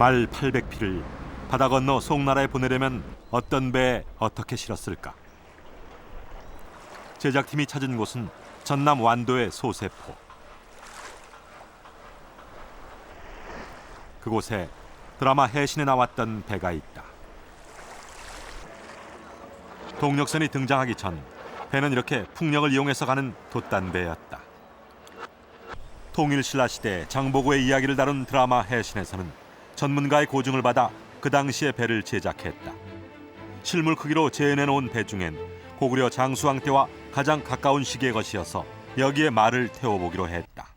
말 800피를 바다 건너 송나라에 보내려면 어떤 배에 어떻게 실었을까? 제작팀이 찾은 곳은 전남 완도의 소세포. 그곳에 드라마 해신에 나왔던 배가 있다. 동력선이 등장하기 전 배는 이렇게 풍력을 이용해서 가는 돛단배였다. 통일신라 시대 장보고의 이야기를 다룬 드라마 해신에서는 전문가의 고증을 받아 그 당시의 배를 제작했다. 실물 크기로 재현해놓은 배 중엔 고구려 장수왕 때와 가장 가까운 시기의 것이어서 여기에 말을 태워보기로 했다.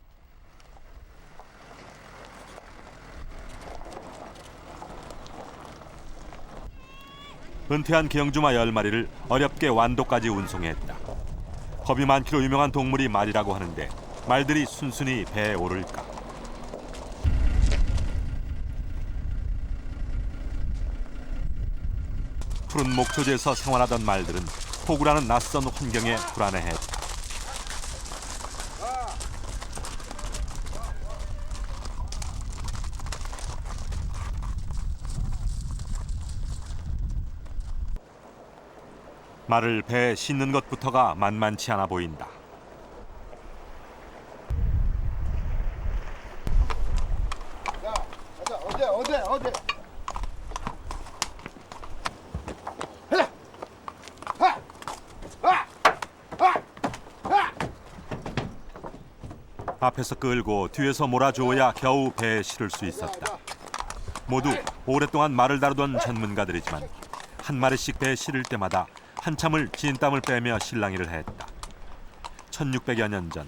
은퇴한 경주마 10마리를 어렵게 완도까지 운송했다. 겁이 많기로 유명한 동물이 말이라고 하는데 말들이 순순히 배에 오를까? 푸른 목초지에서 생활하던 말들은 폭우라는 낯선 환경에 불안해했다. 말을 배에 싣는 것부터가 만만치 않아 보인다. 자, 가자. 어디? 앞에서 끌고 뒤에서 몰아주어야 겨우 배에 실을 수 있었다. 모두 오랫동안 말을 다루던 전문가들이지만 한 마리씩 배에 실을 때마다 한참을 진땀을 빼며 실랑이를 했다. 1600여 년 전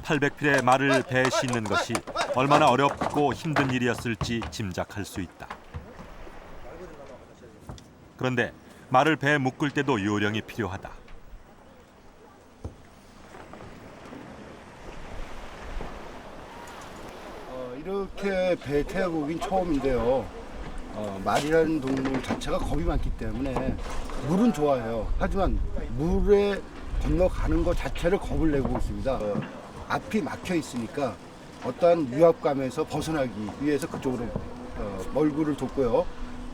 800필의 말을 배에 싣는 것이 얼마나 어렵고 힘든 일이었을지 짐작할 수 있다. 그런데 말을 배에 묶을 때도 요령이 필요하다. 이렇게 배 태워보긴 처음인데요. 말이라는 동물 자체가 겁이 많기 때문에 물은 좋아해요. 하지만 물에 건너가는 것 자체를 겁을 내고 있습니다. 앞이 막혀 있으니까 어떠한 위압감에서 벗어나기 위해서 그쪽으로 얼굴을 돕고요.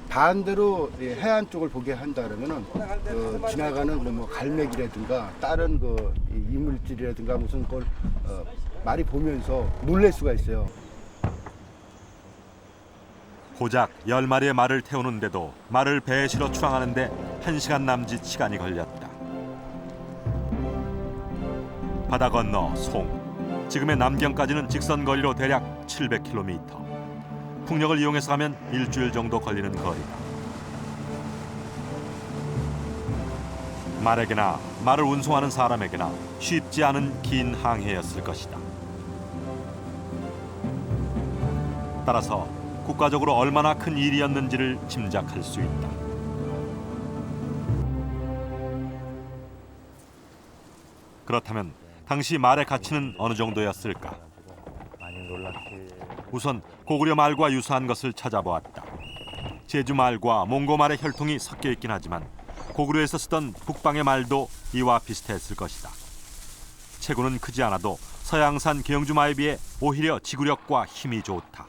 반대로 해안 쪽을 보게 한다면은 지나가는 뭐 갈매기라든가 다른 이물질이라든가 무슨 걸 말이 보면서 놀랄 수가 있어요. 고작 10마리의 말을 태우는데도 말을 배에 실어 출항하는데 1시간 남짓 시간이 걸렸다. 바다 건너 송, 지금의 남경까지는 직선 거리로 대략 700km. 풍력을 이용해서 가면 일주일 정도 걸리는 거리다. 말에게나 말을 운송하는 사람에게나 쉽지 않은 긴 항해였을 것이다. 따라서 국가적으로 얼마나 큰 일이었는지를 짐작할 수 있다. 그렇다면 당시 말의 가치는 어느 정도였을까? 많이 놀랐지. 우선 고구려 말과 유사한 것을 찾아보았다. 제주 말과 몽고 말의 혈통이 섞여 있긴 하지만 고구려에서 쓰던 북방의 말도 이와 비슷했을 것이다. 체구는 크지 않아도 서양산 경주 말에 비해 오히려 지구력과 힘이 좋다.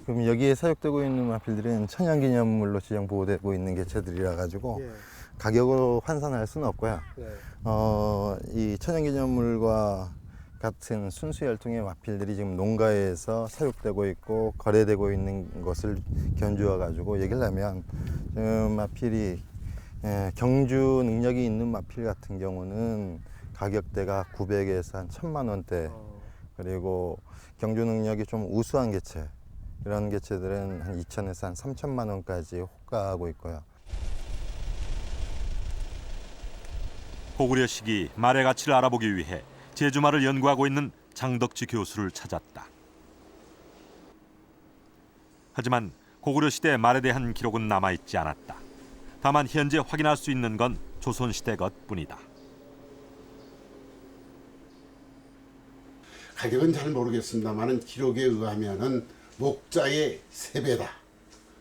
그럼 여기에 사육되고 있는 마필들은 천연기념물로 지정 보호되고 있는 개체들이라 가지고 가격으로 환산할 수는 없고요. 이 천연기념물과 같은 순수혈통의 마필들이 지금 농가에서 사육되고 있고 거래되고 있는 것을 견주어 가지고 얘기를 하면 마필이 경주 능력이 있는 마필 같은 경우는 가격대가 900에서 한 1000만 원대, 그리고 경주 능력이 좀 우수한 개체, 이런 개체들은 한 2천에서 한 3천만 원까지 호가하고 있고요. 고구려 시기 말의 가치를 알아보기 위해 제주말을 연구하고 있는 장덕지 교수를 찾았다. 하지만 고구려 시대 말에 대한 기록은 남아있지 않았다. 다만 현재 확인할 수 있는 건 조선시대 것뿐이다. 가격은 잘 모르겠습니다만 기록에 의하면은 목자의 3배다.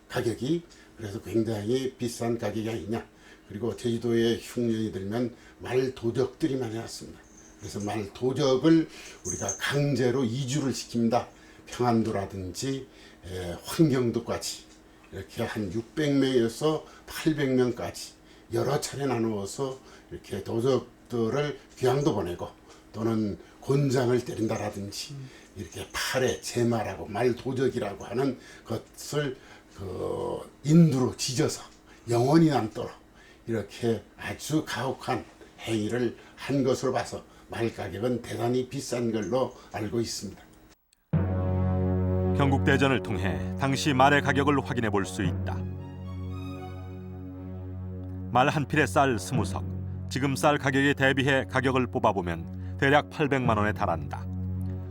가격이. 그래서 굉장히 비싼 가격이 아니냐. 그리고 제주도에 흉년이 들면 말 도적들이 많이 왔습니다. 그래서 말 도적을 우리가 강제로 이주를 시킵니다. 평안도라든지 환경도까지 이렇게 한 600명에서 800명까지 여러 차례 나누어서 이렇게 도적들을 귀향도 보내고 또는 곤장을 때린다라든지 이렇게 팔에 제마라고 말도적이라고 하는 것을 인두로 지져서 영원히 남도록 이렇게 아주 가혹한 행위를 한 것으로 봐서 말 가격은 대단히 비싼 걸로 알고 있습니다. 경국대전을 통해 당시 말의 가격을 확인해 볼 수 있다. 말 한 필에 쌀 20석, 지금 쌀 가격에 대비해 가격을 뽑아보면 대략 800만 원에 달한다.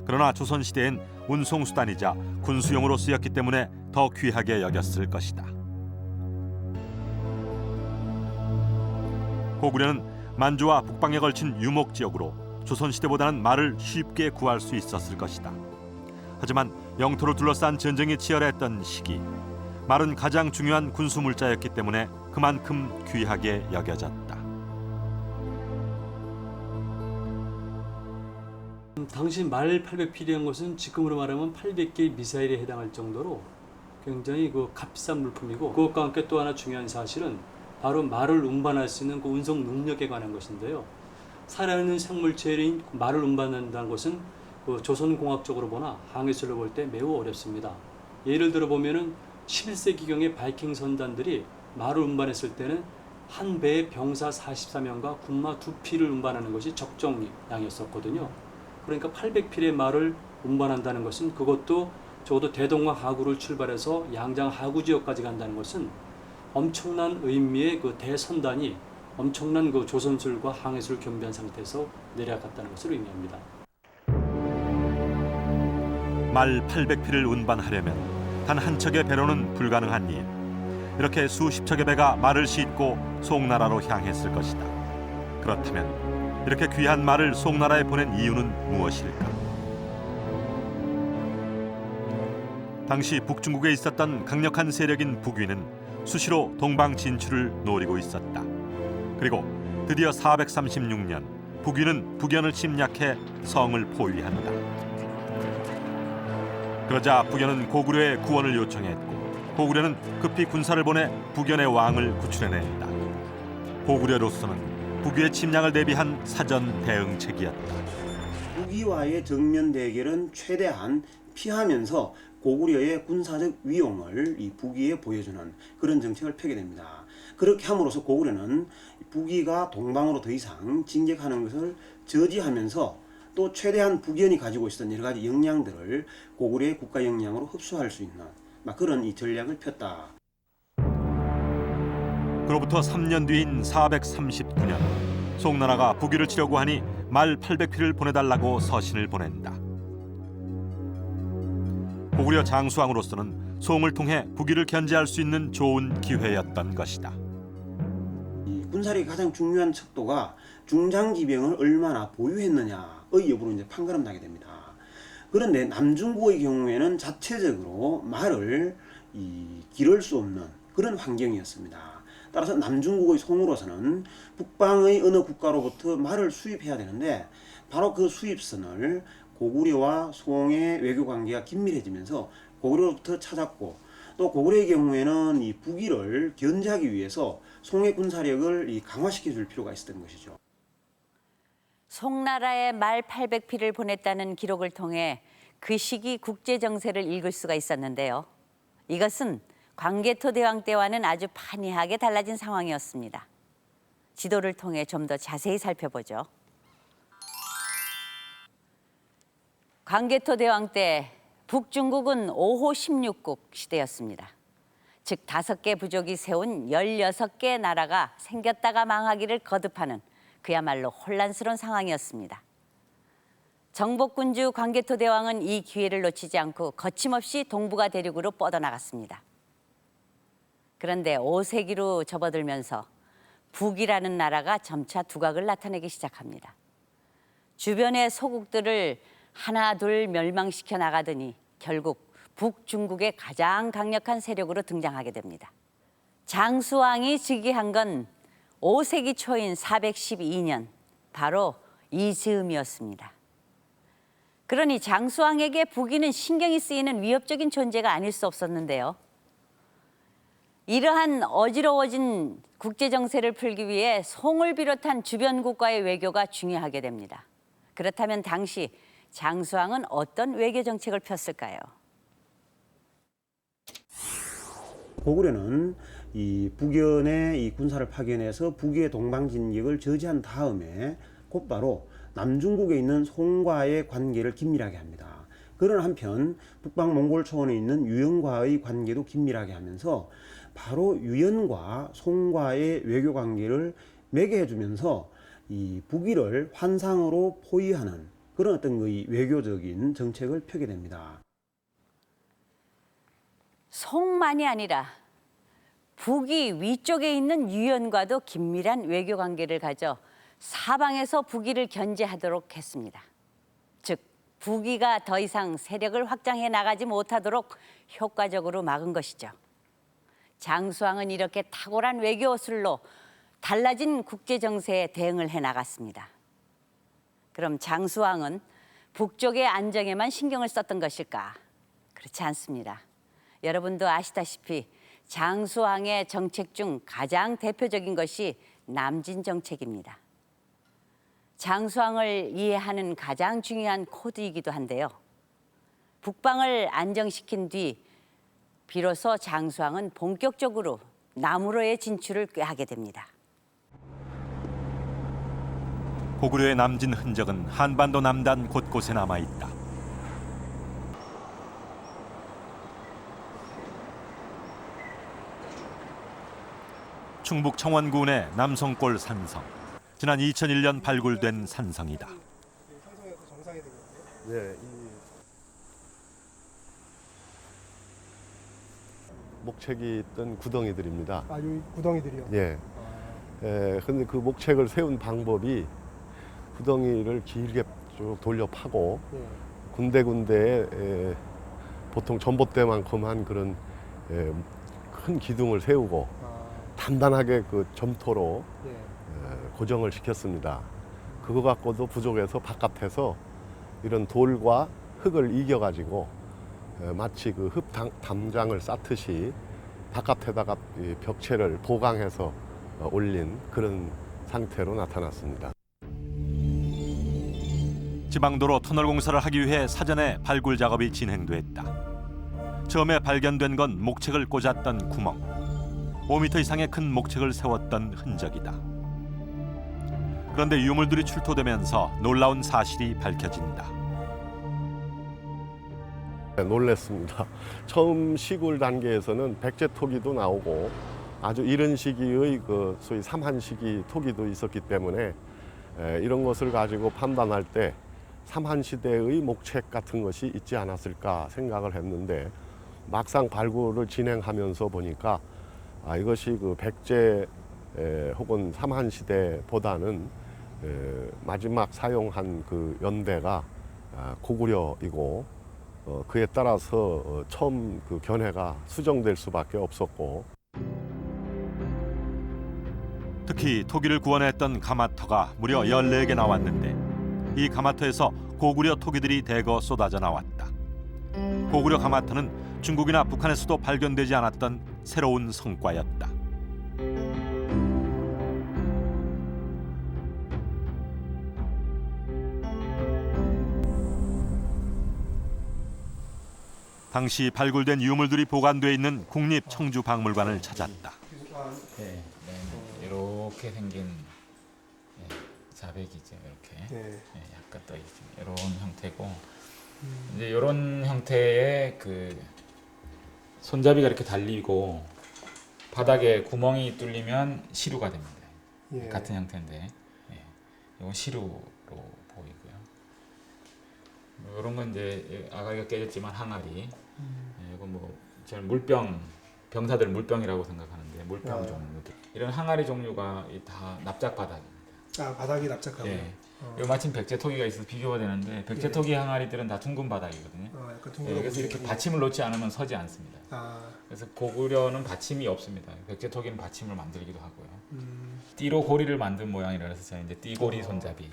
그러나 조선시대엔 운송수단이자 군수용으로 쓰였기 때문에 더 귀하게 여겼을 것이다. 고구려는 만주와 북방에 걸친 유목지역으로 조선시대보다는 말을 쉽게 구할 수 있었을 것이다. 하지만 영토를 둘러싼 전쟁이 치열했던 시기, 말은 가장 중요한 군수물자였기 때문에 그만큼 귀하게 여겨졌다. 당시 말 800필이라는 것은 지금으로 말하면 800개의 미사일에 해당할 정도로 굉장히 값비싼 물품이고, 그것과 함께 또 하나 중요한 사실은 바로 말을 운반할 수 있는 그 운송 능력에 관한 것인데요. 살아있는 생물체인 말을 운반한다는 것은 조선공학적으로 보나 항해술로 볼 때 매우 어렵습니다. 예를 들어 보면은 11세기경의 바이킹 선단들이 말을 운반했을 때는 한 배에 병사 44명과 군마 2필을 운반하는 것이 적정량이었었거든요. 그러니까 800필의 말을 운반한다는 것은, 그것도 적어도 대동강 하구를 출발해서 양장 하구 지역까지 간다는 것은 엄청난 의미의 그 대선단이 엄청난 그 조선술과 항해술을 겸비한 상태에서 내려갔다는 것을 의미합니다. 말 800필을 운반하려면 단 한 척의 배로는 불가능한 일. 이렇게 수십 척의 배가 말을 싣고 송나라로 향했을 것이다. 그렇다면 이렇게 귀한 말을 송나라에 보낸 이유는 무엇일까? 당시 북중국에 있었던 강력한 세력인 북위는 수시로 동방 진출을 노리고 있었다. 그리고 드디어 436년 북위는 북연을 침략해 성을 포위한다. 그러자 북연은 고구려의 구원을 요청했고, 고구려는 급히 군사를 보내 북연의 왕을 구출해낸다. 고구려로서는 북위의 침략을 대비한 사전 대응책이었다. 북위와의 정면 대결은 최대한 피하면서 고구려의 군사적 위용을 이 북위에 보여주는 그런 정책을 펴게 됩니다. 그렇게 함으로써 고구려는 북위가 동방으로 더 이상 진격하는 것을 저지하면서 또 최대한 북연이 가지고 있었던 여러 가지 역량들을 고구려의 국가 역량으로 흡수할 수 있는 그런 이 전략을 폈다. 그로부터 3년 뒤인 439년, 송나라가 북위를 치려고 하니 말 800필을 보내달라고 서신을 보낸다. 고구려 장수왕으로서는 송을 통해 북위를 견제할 수 있는 좋은 기회였던 것이다. 이 군사력의 가장 중요한 척도가 중장기병을 얼마나 보유했느냐의 여부로 이제 판가름 나게 됩니다. 그런데 남중국의 경우에는 자체적으로 말을 기를 수 없는 그런 환경이었습니다. 따라서 남중국의 송으로서는 북방의 어느 국가로부터 말을 수입해야 되는데, 바로 그 수입선을 고구려와 송의 외교 관계가 긴밀해지면서 고구려로부터 찾았고, 또 고구려의 경우에는 이 북위를 견제하기 위해서 송의 군사력을 강화시켜 줄 필요가 있었던 것이죠. 송나라에 말 800필을 보냈다는 기록을 통해 그 시기 국제 정세를 읽을 수가 있었는데요. 이것은 광개토 대왕 때와는 아주 판이하게 달라진 상황이었습니다. 지도를 통해 좀 더 자세히 살펴보죠. 광개토 대왕 때 북중국은 5호 16국 시대였습니다. 즉 5개 부족이 세운 16개 나라가 생겼다가 망하기를 거듭하는 그야말로 혼란스러운 상황이었습니다. 정복군주 광개토 대왕은 이 기회를 놓치지 않고 거침없이 동북아 대륙으로 뻗어나갔습니다. 그런데 5세기로 접어들면서 북이라는 나라가 점차 두각을 나타내기 시작합니다. 주변의 소국들을 하나 둘 멸망시켜 나가더니 결국 북중국의 가장 강력한 세력으로 등장하게 됩니다. 장수왕이 즉위한 건 5세기 초인 412년, 바로 이 즈음이었습니다. 그러니 장수왕에게 부귀는 신경이 쓰이는 위협적인 존재가 아닐 수 없었는데요. 이러한 어지러워진 국제 정세를 풀기 위해 송을 비롯한 주변 국가의 외교가 중요하게 됩니다. 그렇다면 당시 장수왕은 어떤 외교 정책을 폈을까요? 고구려는 이 북연의 이 군사를 파견해서 북의 동방진격을 저지한 다음에 곧바로 남중국에 있는 송과의 관계를 긴밀하게 합니다. 그런 한편 북방 몽골 초원에 있는 유연과의 관계도 긴밀하게 하면서 바로 유연과 송과의 외교 관계를 매개해주면서 이 북위를 환상으로 포위하는 그런 어떤 그 외교적인 정책을 펴게 됩니다. 송만이 아니라 북위 위쪽에 있는 유연과도 긴밀한 외교 관계를 가져 사방에서 북위를 견제하도록 했습니다. 즉, 북위가 더 이상 세력을 확장해 나가지 못하도록 효과적으로 막은 것이죠. 장수왕은 이렇게 탁월한 외교술로 달라진 국제 정세에 대응을 해 나갔습니다. 그럼 장수왕은 북쪽의 안정에만 신경을 썼던 것일까? 그렇지 않습니다. 여러분도 아시다시피 장수왕의 정책 중 가장 대표적인 것이 남진 정책입니다. 장수왕을 이해하는 가장 중요한 코드이기도 한데요. 북방을 안정시킨 뒤 비로소 장수왕은 본격적으로 남으로의 진출을 꾀하게 됩니다. 고구려의 남진 흔적은 한반도 남단 곳곳에 남아있다. 충북 청원군의 남성골 산성. 지난 2001년 발굴된 산성이다. 네, 목책이 있던 구덩이들입니다. 아, 이 구덩이들이요? 예. 근데 그 목책을 세운 방법이 구덩이를 길게 쭉 돌려 파고 예. 군데군데에 보통 전봇대만큼한 그런 큰 기둥을 세우고 단단하게 그 점토로 고정을 시켰습니다. 그거 갖고도 부족해서 바깥에서 이런 돌과 흙을 이겨가지고 마치 그 흙 담장을 쌓듯이 바깥에다가 이 벽체를 보강해서 올린 그런 상태로 나타났습니다. 지방도로 터널 공사를 하기 위해 사전에 발굴 작업이 진행됐다. 처음에 발견된 건 목책을 꽂았던 구멍. 5m 이상의 큰 목책을 세웠던 흔적이다. 그런데 유물들이 출토되면서 놀라운 사실이 밝혀진다. 놀랐습니다. 처음 시굴 단계에서는 백제 토기도 나오고 아주 이른 시기의 그 소위 삼한시기 토기도 있었기 때문에 이런 것을 가지고 판단할 때 삼한시대의 목책 같은 것이 있지 않았을까 생각을 했는데 막상 발굴을 진행하면서 보니까 이것이 그 백제 혹은 삼한시대보다는 마지막 사용한 그 연대가 고구려이고 그에 따라서 처음 그 견해가 수정될 수밖에 없었고 특히 토기를 구원했던 가마터가 무려 14개 나왔는데 이 가마터에서 고구려 토기들이 대거 쏟아져 나왔다. 고구려 가마터는 중국이나 북한에서도 발견되지 않았던 새로운 성과였다. 당시 발굴된 유물들이 보관돼 있는 국립청주박물관을 찾았다. 네, 이렇게 생긴 자백이죠. 이렇게 약간 떠 있죠. 이런 형태고 이제 이런 형태의 그 손잡이가 이렇게 달리고 바닥에 구멍이 뚫리면 시루가 됩니다. 같은 형태인데 이건 시루로 보이고요. 이런 건 이제 아가리가 깨졌지만 항아리. 이건 뭐 저는 물병 병사들 물병이라고 생각하는데 물병 종류들. 이런 항아리 종류가 다 납작 바닥입니다. 아, 바닥이 납작하고요. 네. 이거 마침 백제 토기가 있어서 비교가 되는데 백제 토기 항아리들은 다 둥근 바닥이거든요. 약간 그래서 이렇게 받침을 놓지 않으면 서지 않습니다. 그래서 고구려는 받침이 없습니다. 백제 토기는 받침을 만들기도 하고요. 띠로 고리를 만든 모양이라 해서 저는 이제 띠고리 손잡이,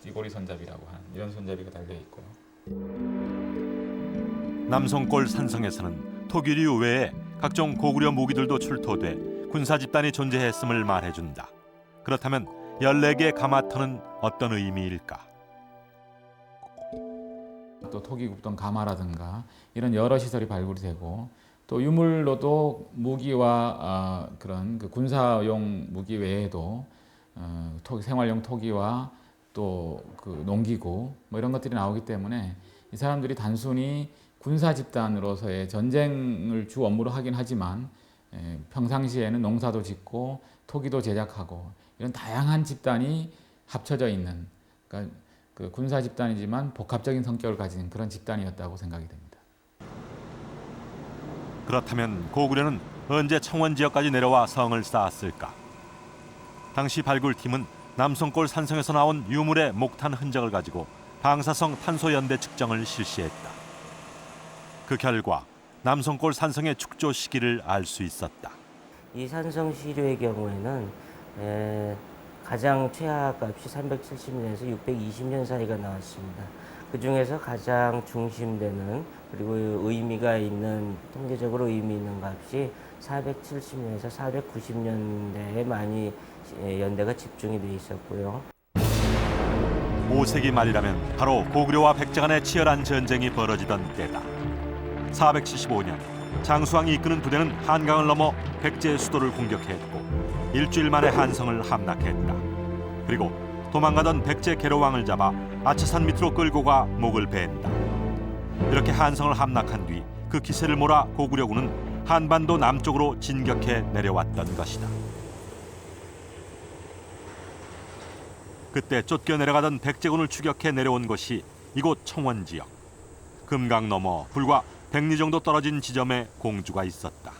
띠고리 손잡이라고 하는 이런 손잡이가 달려 있고요. 남성골 산성에서는 토기류 외에 각종 고구려 무기들도 출토돼 군사 집단이 존재했음을 말해준다. 그렇다면 14개의 가마터는 어떤 의미일까? 또 토기 굽던 가마라든가 이런 여러 시설이 발굴이 되고 또 유물로도 무기와 그런 그 군사용 무기 외에도 생활용 토기와 또 그 농기구 뭐 이런 것들이 나오기 때문에 이 사람들이 단순히 군사 집단으로서의 전쟁을 주 업무로 하긴 하지만 평상시에는 농사도 짓고 토기도 제작하고 이런 다양한 집단이 합쳐져 있는, 그러니까 그 군사 집단이지만 복합적인 성격을 가진 그런 집단이었다고 생각이 됩니다. 그렇다면 고구려는 언제 청원 지역까지 내려와 성을 쌓았을까? 당시 발굴팀은 남성골 산성에서 나온 유물의 목탄 흔적을 가지고 방사성 탄소 연대 측정을 실시했다. 그 결과 남성골 산성의 축조 시기를 알 수 있었다. 이 산성 시료의 경우에는 가장 최하 값이 370년에서 620년 사이가 나왔습니다. 그 중에서 가장 중심되는 그리고 의미가 있는, 통계적으로 의미 있는 값이 470년에서 490년대에 많이 연대가 집중이 돼 있었고요. 5세기 말이라면 바로 고구려와 백제 간의 치열한 전쟁이 벌어지던 때다. 475년 장수왕이 이끄는 부대는 한강을 넘어 백제의 수도를 공격했고 일주일 만에 한성을 함락했다. 그리고 도망가던 백제 계로왕을 잡아 아차산 밑으로 끌고 가 목을 벤다. 이렇게 한성을 함락한 뒤 그 기세를 몰아 고구려군은 한반도 남쪽으로 진격해 내려왔던 것이다. 그때 쫓겨 내려가던 백제군을 추격해 내려온 것이 이곳 청원 지역. 금강 너머 불과 100리 정도 떨어진 지점에 공주가 있었다.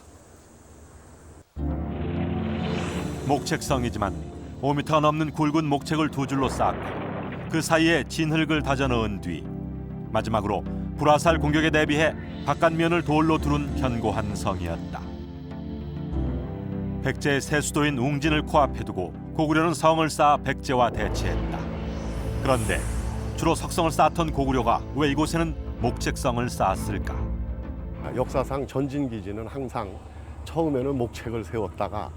목책성이지만 5m가 넘는 굵은 목책을 두 줄로 쌓고 그 사이에 진흙을 다져 넣은 뒤 마지막으로 불화살 공격에 대비해 바깥면을 돌로 두른 견고한 성이었다. 백제의 새 수도인 웅진을 코앞에 두고 고구려는 성을 쌓아 백제와 대치했다. 그런데 주로 석성을 쌓던 고구려가 왜 이곳에는 목책성을 쌓았을까? 역사상 전진기지는 항상 처음에는 목책을 세웠다가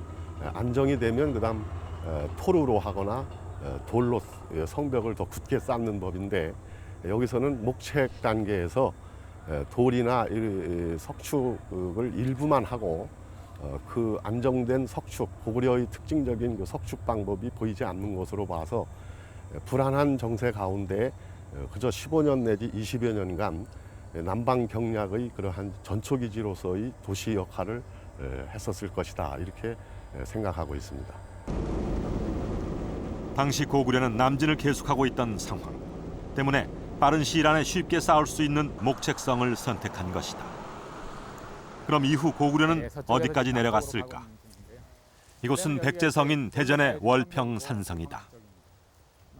안정이 되면 그다음 토르로 하거나 돌로 성벽을 더 굳게 쌓는 법인데, 여기서는 목책 단계에서 돌이나 석축을 일부만 하고 그 안정된 석축, 고구려의 특징적인 그 석축 방법이 보이지 않는 것으로 봐서 불안한 정세 가운데 그저 15년 내지 20여 년간 남방 경략의 그러한 전초기지로서의 도시 역할을 했었을 것이다, 이렇게 생각하고 있습니다. 당시 고구려는 남진을 계속하고 있던 상황 때문에 빠른 시일 안에 쉽게 쌓을 수 있는 목책성을 선택한 것이다. 그럼 이후 고구려는 어디까지 내려갔을까? 이곳은 백제성인 대전의 월평산성이다.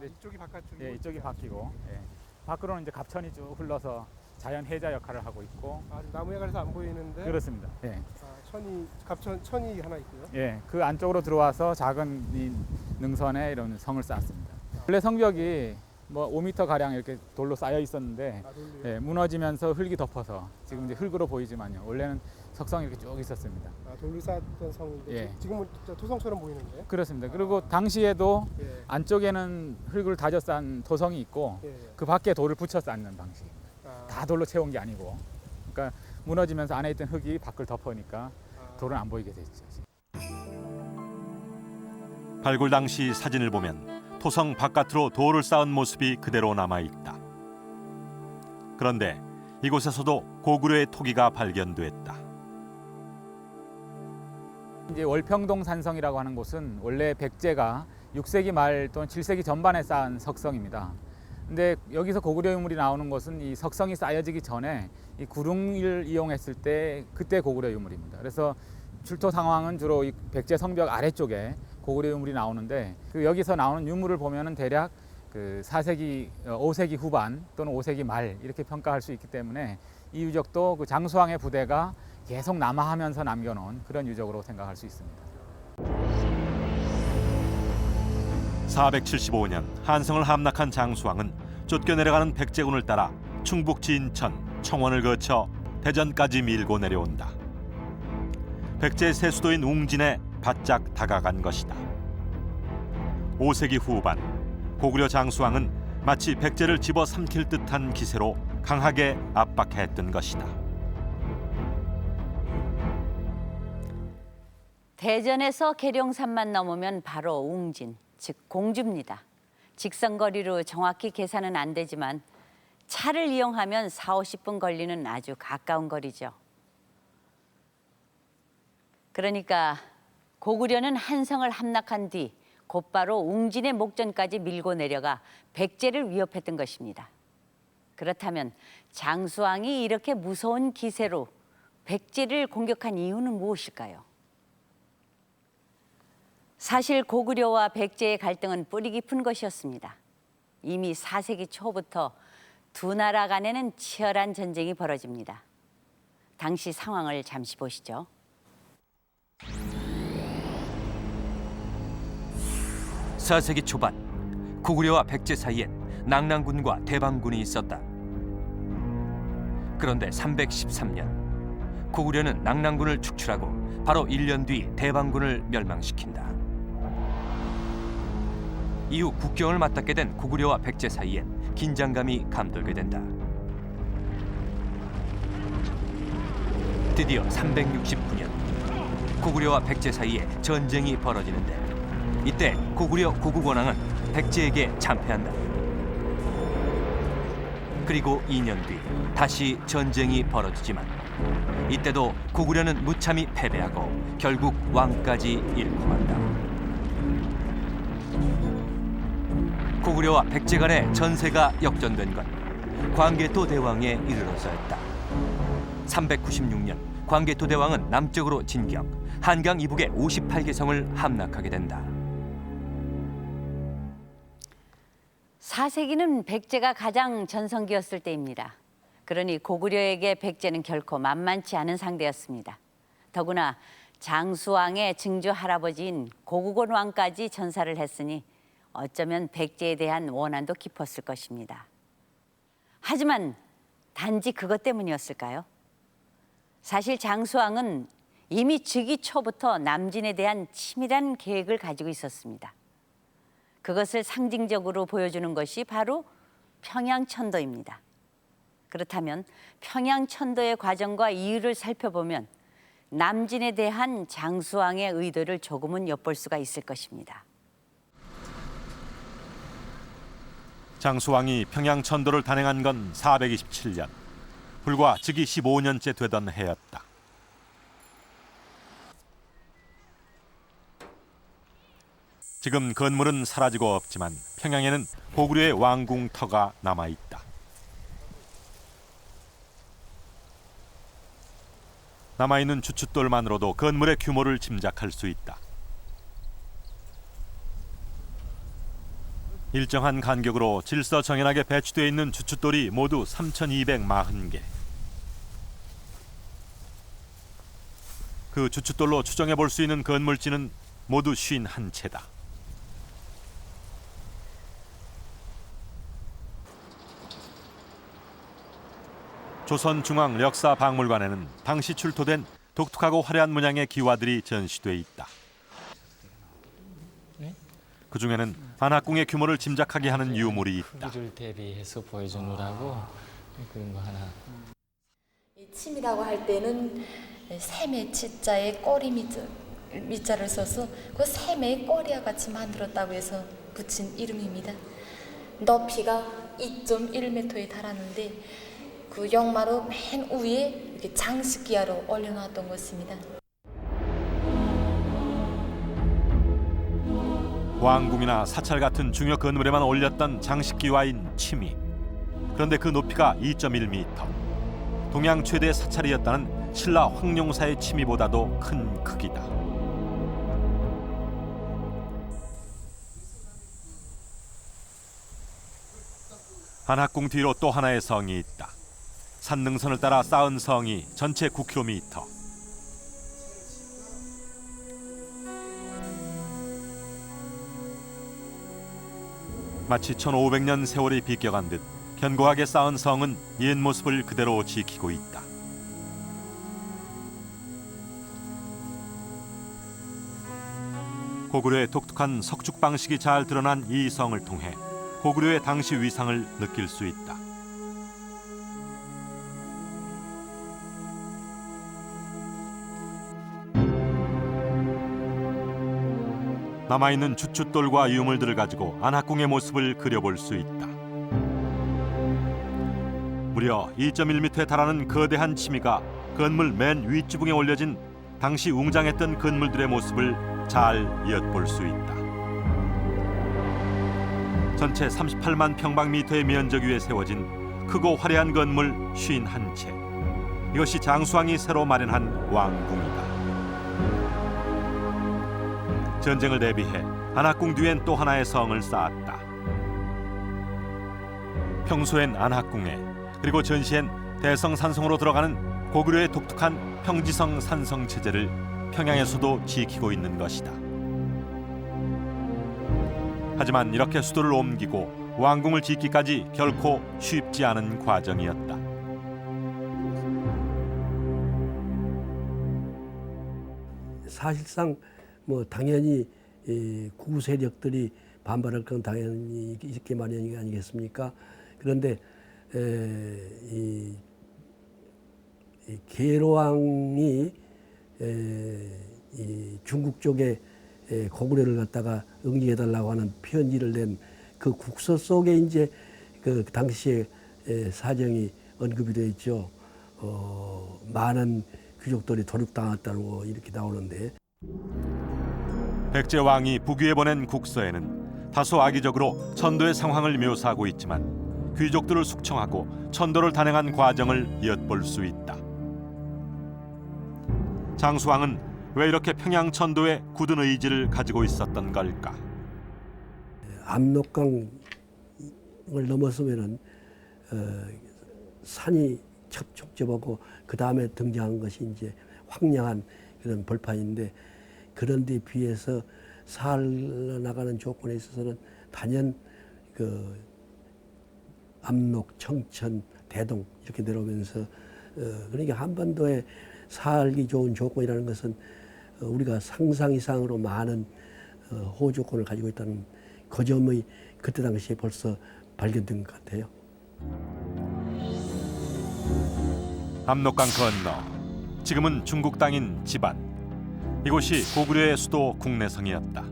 이쪽이 바깥쪽이고, 예, 이쪽이 바뀌고, 예. 밖으로는 이제 갑천이 쭉 흘러서 자연 해자 역할을 하고 있고. 나무에 가려서 안 보이는데. 그렇습니다. 예. 천이 하나 있고요. 예, 그 안쪽으로 들어와서 작은 이 능선에 이런 성을 쌓았습니다. 원래 성벽이 뭐 5m 가량 이렇게 돌로 쌓여 있었는데 예, 무너지면서 흙이 덮어서 지금 이제 흙으로 보이지만요. 원래는 석성이 이렇게 쭉 있었습니다. 돌로 쌓았던 성인데 예. 지금은 토성처럼 보이는데. 그렇습니다. 그리고 당시에도 안쪽에는 흙을 다져 쌓은 토성이 있고 그 밖에 돌을 붙여 쌓는 방식입니다. 다 돌로 채운 게 아니고, 그러니까 무너지면서 안에 있던 흙이 밖을 덮으니까 돌은 안 보이게 됐죠. 발굴 당시 사진을 보면 토성 바깥으로 돌을 쌓은 모습이 그대로 남아있다. 그런데 이곳에서도 고구려의 토기가 발견됐다. 이제 월평동 산성이라고 하는 곳은 원래 백제가 6세기 말 또는 7세기 전반에 쌓은 석성입니다. 근데 여기서 고구려 유물이 나오는 것은 이 석성이 쌓여지기 전에 이 구릉을 이용했을 때 그때 고구려 유물입니다. 그래서 출토 상황은 주로 이 백제 성벽 아래쪽에 고구려 유물이 나오는데, 그 여기서 나오는 유물을 보면은 대략 그 4세기, 5세기 후반 또는 5세기 말 이렇게 평가할 수 있기 때문에 이 유적도 그 장수왕의 부대가 계속 남하하면서 남겨놓은 그런 유적으로 생각할 수 있습니다. 475년 한성을 함락한 장수왕은 쫓겨내려가는 백제군을 따라 충북 진천, 청원을 거쳐 대전까지 밀고 내려온다. 백제의 새 수도인 웅진에 바짝 다가간 것이다. 5세기 후반 고구려 장수왕은 마치 백제를 집어삼킬 듯한 기세로 강하게 압박했던 것이다. 대전에서 계룡산만 넘으면 바로 웅진, 즉 공주입니다. 직선거리로 정확히 계산은 안 되지만 차를 이용하면 40-50분 걸리는 아주 가까운 거리죠. 그러니까 고구려는 한성을 함락한 뒤 곧바로 웅진의 목전까지 밀고 내려가 백제를 위협했던 것입니다. 그렇다면 장수왕이 이렇게 무서운 기세로 백제를 공격한 이유는 무엇일까요? 사실 고구려와 백제의 갈등은 뿌리 깊은 것이었습니다. 이미 4세기 초부터 두 나라 간에는 치열한 전쟁이 벌어집니다. 당시 상황을 잠시 보시죠. (4세기) 초반 고구려와 백제 사이엔 낙랑군과 대방군이 있었다. 그런데 313년 고구려는 낙랑군을 축출하고 바로 1년 뒤 대방군을 멸망시킨다. 이후 국경을 맞닿게 된 고구려와 백제 사이엔 긴장감이 감돌게 된다. 드디어 369년 고구려와 백제 사이에 전쟁이 벌어지는데 이때 고구려 고국원왕은 백제에게 참패한다. 그리고 2년 뒤 다시 전쟁이 벌어지지만 이때도 고구려는 무참히 패배하고 결국 왕까지 잃고 만다. 고구려와 백제 간의 전세가 역전된 건 광개토 대왕에 이르러서였다. 396년 광개토 대왕은 남쪽으로 진격, 한강 이북의 58개 성을 함락하게 된다. 4세기는 백제가 가장 전성기였을 때입니다. 그러니 고구려에게 백제는 결코 만만치 않은 상대였습니다. 더구나 장수왕의 증조 할아버지인 고국원 왕까지 전사를 했으니 어쩌면 백제에 대한 원한도 깊었을 것입니다. 하지만 단지 그것 때문이었을까요? 사실 장수왕은 이미 즉위 초부터 남진에 대한 치밀한 계획을 가지고 있었습니다. 그것을 상징적으로 보여주는 것이 바로 평양천도입니다. 그렇다면 평양천도의 과정과 이유를 살펴보면 남진에 대한 장수왕의 의도를 조금은 엿볼 수가 있을 것입니다. 장수왕이 평양천도를 단행한 건 427년, 불과 즉위 15년째 되던 해였다. 지금 건물은 사라지고 없지만 평양에는 고구려의 왕궁터가 남아있다. 남아있는 주춧돌만으로도 건물의 규모를 짐작할 수 있다. 일정한 간격으로 질서정연하게 배치되어 있는 주춧돌이 모두 3,240개. 그 주춧돌로 추정해 볼 수 있는 건물지는 모두 51채다. 조선중앙역사박물관에는 당시 출토된 독특하고 화려한 문양의 기와들이 전시돼 있다. 그 중에는 안학궁의 규모를 짐작하게 하는 유물이 있다. 크기를 대비해서 보여주느라고 그런 거 하나. 이 침이라고 할 때는 샘의 치자에 꼬리 밑자를 써서 그 샘의 꼬리와 같이 만들었다고 해서 붙인 이름입니다. 높이가 2.1m에 달하는데 그 역마루 맨 위에 이렇게 장식기화로 올려놨던 것입니다. 왕궁이나 사찰 같은 중요 건물에만 올렸던 장식기와인 침이. 그런데 그 높이가 2.1m. 동양 최대 사찰이었다는 신라 황룡사의 침이보다도 큰 크기다. 안학궁 뒤로 또 하나의 성이 있다. 산능선을 따라 쌓은 성이 전체 9km. 마치 1500년 세월이 비껴간 듯 견고하게 쌓은 성은 옛 모습을 그대로 지키고 있다. 고구려의 독특한 석축 방식이 잘 드러난 이 성을 통해 고구려의 당시 위상을 느낄 수 있다. 남아있는 주춧돌과 유물들을 가지고 안학궁의 모습을 그려볼 수 있다. 무려 2.1m에 달하는 거대한 치미가 건물 맨 윗지붕에 올려진 당시 웅장했던 건물들의 모습을 잘 엿볼 수 있다. 전체 38만 평방미터의 면적 위에 세워진 크고 화려한 건물 51채. 이것이 장수왕이 새로 마련한 왕궁이다. 전쟁을 대비해 안학궁 뒤엔 또 하나의 성을 쌓았다. 평소엔 안학궁에 그리고 전시엔 대성산성으로 들어가는 고구려의 독특한 평지성 산성 체제를 평양에서도 지키고 있는 것이다. 하지만 이렇게 수도를 옮기고 왕궁을 짓기까지 결코 쉽지 않은 과정이었다. 사실상 뭐 당연히 구구 세력들이 반발할 건 당연히 있게 마련이 아니겠습니까? 그런데 이 계로왕이 이 중국 쪽에 고구려를 갖다가 응징해달라고 하는 편지를 낸 그 국서 속에 이제 그 당시의 사정이 언급이 되어 있죠. 많은 귀족들이 도륙당했다고 이렇게 나오는데. 백제 왕이 북위에 보낸 국서에는 다소 악의적으로 천도의 상황을 묘사하고 있지만 귀족들을 숙청하고 천도를 단행한 과정을 엿볼 수 있다. 장수왕은 왜 이렇게 평양 천도에 굳은 의지를 가지고 있었던 걸까? 압록강을 넘어서면은 산이 첩첩하고 그 다음에 등장한 것이 이제 황량한 그런 벌판인데, 그런 데 비해서 살아나가는 조건에 있어서는 단연 그 압록, 청천, 대동 이렇게 내려오면서 그러니까 한반도에 살기 좋은 조건이라는 것은 우리가 상상 이상으로 많은 호조건을 가지고 있다는 그 점이 그때 당시에 벌써 발견된 것 같아요. 압록강 건너 지금은 중국 땅인 지반. 이곳이 고구려의 수도 국내성이었다.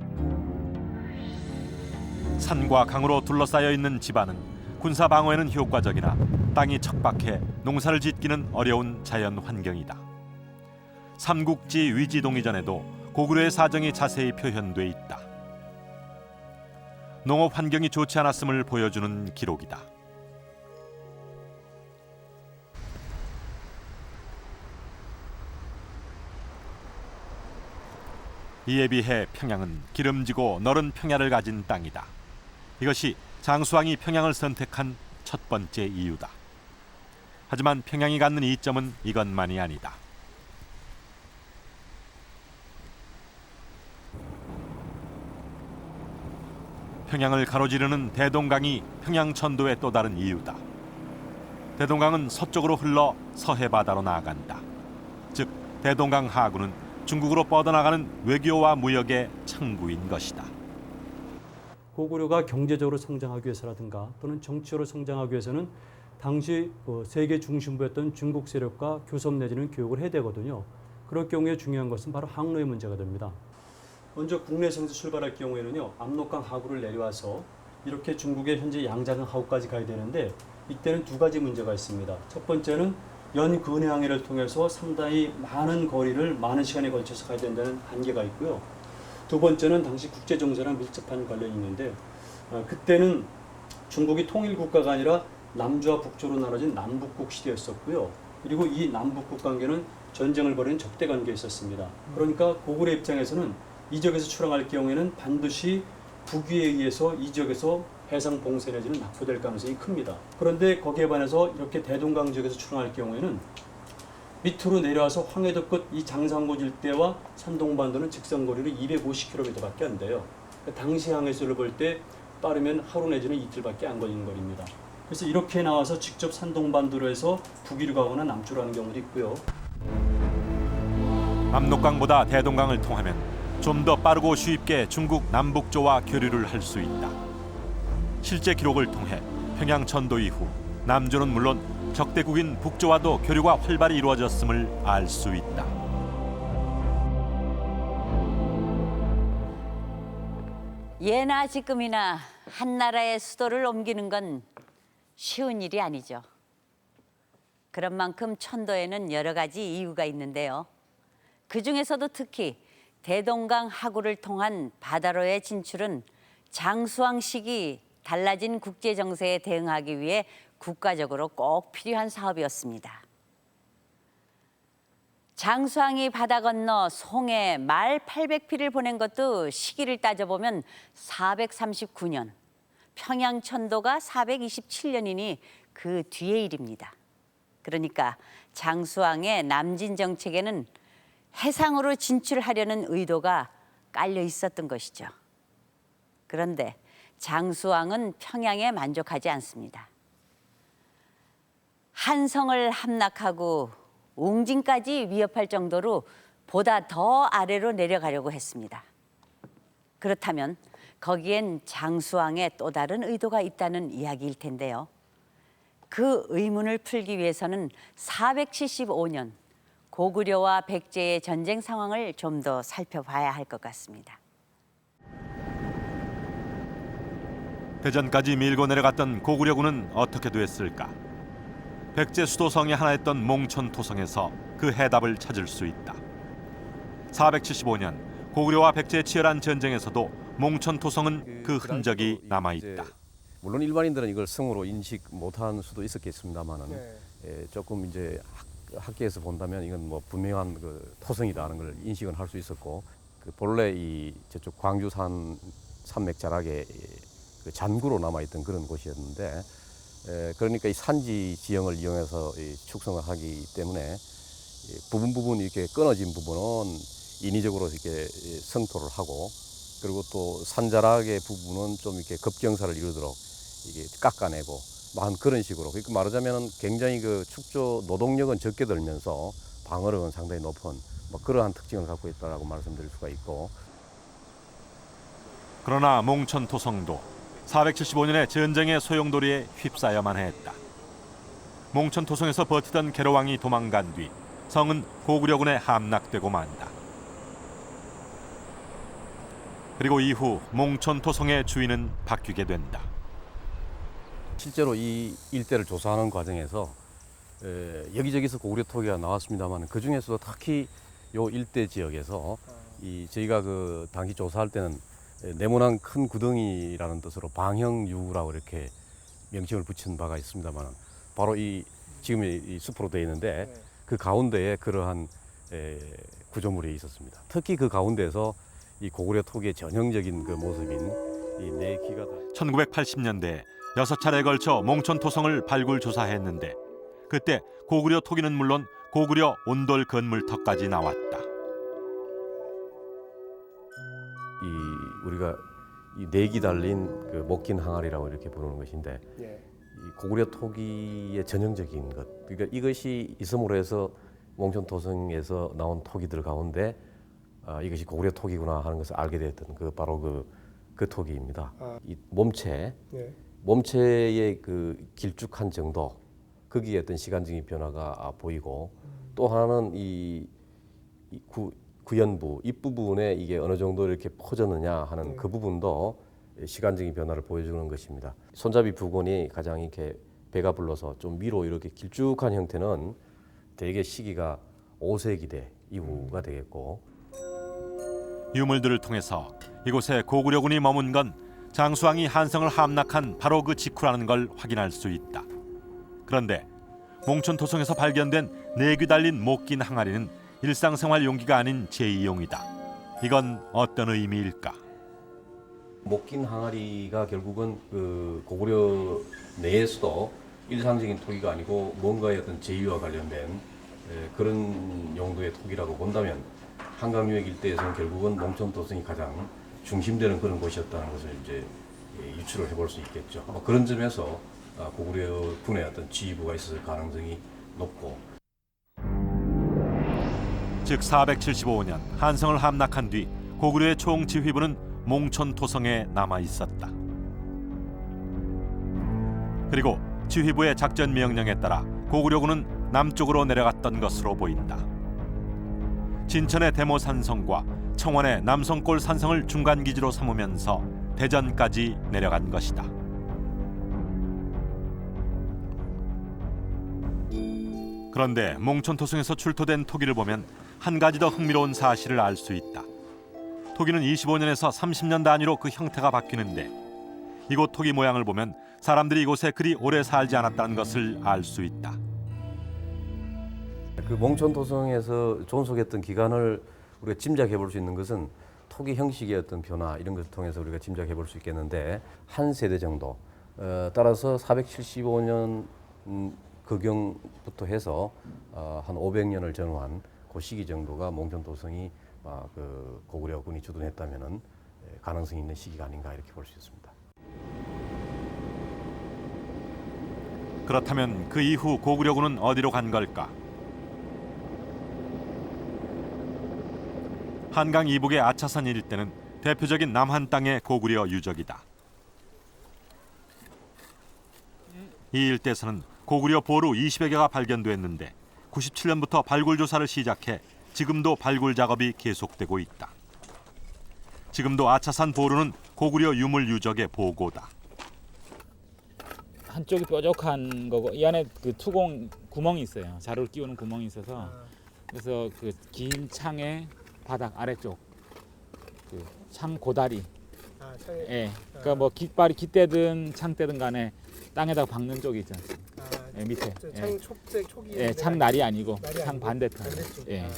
산과 강으로 둘러싸여 있는 지반은 군사 방어에는 효과적이나 땅이 척박해 농사를 짓기는 어려운 자연 환경이다. 삼국지 위지동의전에도 고구려의 사정이 자세히 표현돼 있다. 농업 환경이 좋지 않았음을 보여주는 기록이다. 이에 비해 평양은 기름지고 너른 평야를 가진 땅이다. 이것이 장수왕이 평양을 선택한 첫 번째 이유다. 하지만 평양이 갖는 이점은 이것만이 아니다. 평양을 가로지르는 대동강이 평양 천도의 또 다른 이유다. 대동강은 서쪽으로 흘러 서해 바다로 나아간다. 즉 대동강 하구는 중국으로 뻗어나가는 외교와 무역의 창구인 것이다. 고구려가 경제적으로 성장하기 위해서라든가 또는 정치적으로 성장하기 위해서는 당시 세계 중심부였던 중국 세력과 교섭 내지는 교역을 해야 되거든요. 그럴 경우에 중요한 것은 바로 항로의 문제가 됩니다. 먼저 국내성에서 출발할 경우에는요, 압록강 하구를 내려와서 이렇게 중국의 현재 양자강 하구까지 가야 되는데, 이때는 두 가지 문제가 있습니다. 첫 번째는 연근해항해를 통해서 상당히 많은 거리를 많은 시간에 걸쳐서 가야 된다는 한계가 있고요. 두 번째는 당시 국제 정세랑 밀접한 관련이 있는데, 그때는 중국이 통일 국가가 아니라 남주와 북조로 나눠진 남북국 시대였었고요. 그리고 이 남북국 관계는 전쟁을 벌이는 적대 관계에 있었습니다. 그러니까 고구려 입장에서는 이 지역에서 출항할 경우에는 반드시 북위에 의해서 이 지역에서 해상 봉쇄 내지는 납포될 가능성이 큽니다. 그런데 거기에 반해서 이렇게 대동강 지역에서 출항할 경우에는 밑으로 내려와서 황해도 끝 이 장산고 일대와 산동반도는 직선거리로 250km밖에 안 돼요. 그러니까 당시 항해수를 볼 때 빠르면 하루 내지는 이틀밖에 안 걸리는 거리입니다. 그래서 이렇게 나와서 직접 산동반도로 해서 북위로 가거나 남쪽으로 가는 경우도 있고요. 압록강보다 대동강을 통하면 좀 더 빠르고 쉽게 중국 남북조와 교류를 할 수 있다. 실제 기록을 통해 평양 천도 이후 남조는 물론 적대국인 북조와도 교류가 활발히 이루어졌음을 알 수 있다. 예나 지금이나 한 나라의 수도를 옮기는 건 쉬운 일이 아니죠. 그런 만큼 천도에는 여러 가지 이유가 있는데요. 그중에서도 특히 대동강 하구를 통한 바다로의 진출은 장수왕식이 달라진 국제 정세에 대응하기 위해 국가적으로 꼭 필요한 사업이었습니다. 장수왕이 바다 건너 송해 말 800피를 보낸 것도 시기를 따져보면 439년, 평양 천도가 427년이니 그 뒤의 일입니다. 그러니까 장수왕의 남진 정책에는 해상으로 진출하려는 의도가 깔려 있었던 것이죠. 그런데 장수왕은 평양에 만족하지 않습니다. 한성을 함락하고 웅진까지 위협할 정도로 보다 더 아래로 내려가려고 했습니다. 그렇다면 거기엔 장수왕의 또 다른 의도가 있다는 이야기일 텐데요. 그 의문을 풀기 위해서는 475년 고구려와 백제의 전쟁 상황을 좀 더 살펴봐야 할 것 같습니다. 대전까지 밀고 내려갔던 고구려군은 어떻게 됐을까? 백제 수도성이 하나였던 몽천토성에서 그 해답을 찾을 수 있다. 475년 고구려와 백제의 치열한 전쟁에서도 몽천토성은 그 흔적이 남아있다. 물론 일반인들은 이걸 성으로 인식 못한 수도 있었겠습니다만은 조금 이제 학계에서 본다면 이건 뭐 분명한 그 토성이다는 걸 인식은 할 수 있었고, 그 본래 이 저쪽 광주산 산맥 자락에 그 잔구로 남아있던 그런 곳이었는데, 그러니까 이 산지 지형을 이용해서 축성을 하기 때문에 부분 이렇게 끊어진 부분은 인위적으로 이렇게 성토를 하고, 그리고 또 산자락의 부분은 좀 이렇게 급경사를 이루도록 이게 깎아내고 한 그런 식으로. 그러니까 말하자면 굉장히 그 축조 노동력은 적게 들면서 방어력은 상당히 높은 뭐 그러한 특징을 갖고 있다라고 말씀드릴 수가 있고. 그러나 몽천토성도 475년의 전쟁의 소용돌이에 휩싸여만 했다. 몽천토성에서 버티던 계로왕이 도망간 뒤 성은 고구려군에 함락되고 만다. 그리고 이후 몽천토성의 주인은 바뀌게 된다. 실제로 이 일대를 조사하는 과정에서 여기저기서 고구려 토기가 나왔습니다만, 그 중에서도 특히 요 일대 지역에서 저희가 그 당시 조사할 때는 네모난 큰 구덩이라는 뜻으로 방형유라고 이렇게 명칭을 붙인 바가 있습니다만, 바로 이 지금 이 숲으로 되어 있는데 그 가운데에 그러한 구조물이 있었습니다. 특히 그 가운데에서 이 고구려 토기의 전형적인 그 모습인 이 네 기가 1980년대 6차례에 걸쳐 몽천토성을 발굴 조사했는데, 그때 고구려 토기는 물론 고구려 온돌 건물터까지 나왔다. 우리가 이 네기 달린 그 목긴 항아리라고 이렇게 부르는 것인데, 이 고구려 토기의 전형적인 것, 그러니까 이것이 있음으로 해서 몽천토성에서 나온 토기들 가운데 이것이 고구려 토기구나 하는 것을 알게 되었던 그 바로 그 토기입니다. 이 몸체의 그 길쭉한 정도, 거기에 어떤 시간적인 변화가 보이고, 또 하나는 이 구연부 입부분에 이게 어느 정도 이렇게 퍼졌느냐 하는 그 부분도 시간적인 변화를 보여주는 것입니다. 손잡이 부근이 가장 이렇게 배가 불러서 좀 위로 이렇게 길쭉한 형태는 대개 시기가 5세기대 이후가 되겠고, 유물들을 통해서 이곳에 고구려군이 머문 건 장수왕이 한성을 함락한 바로 그 직후라는 걸 확인할 수 있다. 그런데 몽천토성에서 발견된 네귀 달린 목긴 항아리는 일상생활 용기가 아닌 제2용이다. 이건 어떤 의미일까? 목긴 항아리가 결국은 그 고구려 내에서도 일상적인 토기가 아니고 뭔가의 어떤 제위와 관련된 그런 용도의 토기라고 본다면, 한강유역 일대에서는 결국은 몽천토성이 가장 중심되는 그런 곳이었다는 것을 이제 유추를 해볼 수 있겠죠. 그런 점에서 고구려군의 어떤 지휘부가 있을 가능성이 높고. 즉 475년 한성을 함락한 뒤 고구려의 총지휘부는 몽촌토성에 남아 있었다. 그리고 지휘부의 작전 명령에 따라 고구려군은 남쪽으로 내려갔던 것으로 보인다. 진천의 대모 산성과 청원의 남성골 산성을 중간 기지로 삼으면서 대전까지 내려간 것이다. 그런데 몽촌토성에서 출토된 토기를 보면 한 가지 더 흥미로운 사실을 알 수 있다. 토기는 25년에서 30년 단위로 그 형태가 바뀌는데 이곳 토기 모양을 보면 사람들이 이곳에 그리 오래 살지 않았다는 것을 알 수 있다. 그 몽촌토성에서 존속했던 기간을 우리가 짐작해 볼 수 있는 것은 토기 형식의 어떤 변화 이런 것을 통해서 우리가 짐작해 볼 수 있겠는데 한 세대 정도 따라서 475년 그경부터 해서 한 500년을 전후한 그 시기 정도가 몽촌토성이 그 고구려군이 주둔했다면은 가능성이 있는 시기가 아닌가 이렇게 볼 수 있습니다. 그렇다면 그 이후 고구려군은 어디로 간 걸까? 한강 이북의 아차산 일대는 대표적인 남한 땅의 고구려 유적이다. 이 일대에서는 고구려 보루 20여 개가 발견됐는데 97년부터 발굴 조사를 시작해 지금도 발굴 작업이 계속되고 있다. 지금도 아차산 보루는 고구려 유물 유적의 보고다. 한쪽이 뾰족한 거고 이 안에 그 투공 구멍이 있어요. 자루를 끼우는 구멍이 있어서 그래서 그 긴 창의 바닥 아래쪽 그 창 고다리. 예. 그러니까 뭐 깃발이 깃대든 창대든 간에 땅에다가 박는 쪽이 있지 않습니까? 예, 밑에. 창 촉색 촉이. 예, 창 날이 아니고 창 반대편. 예.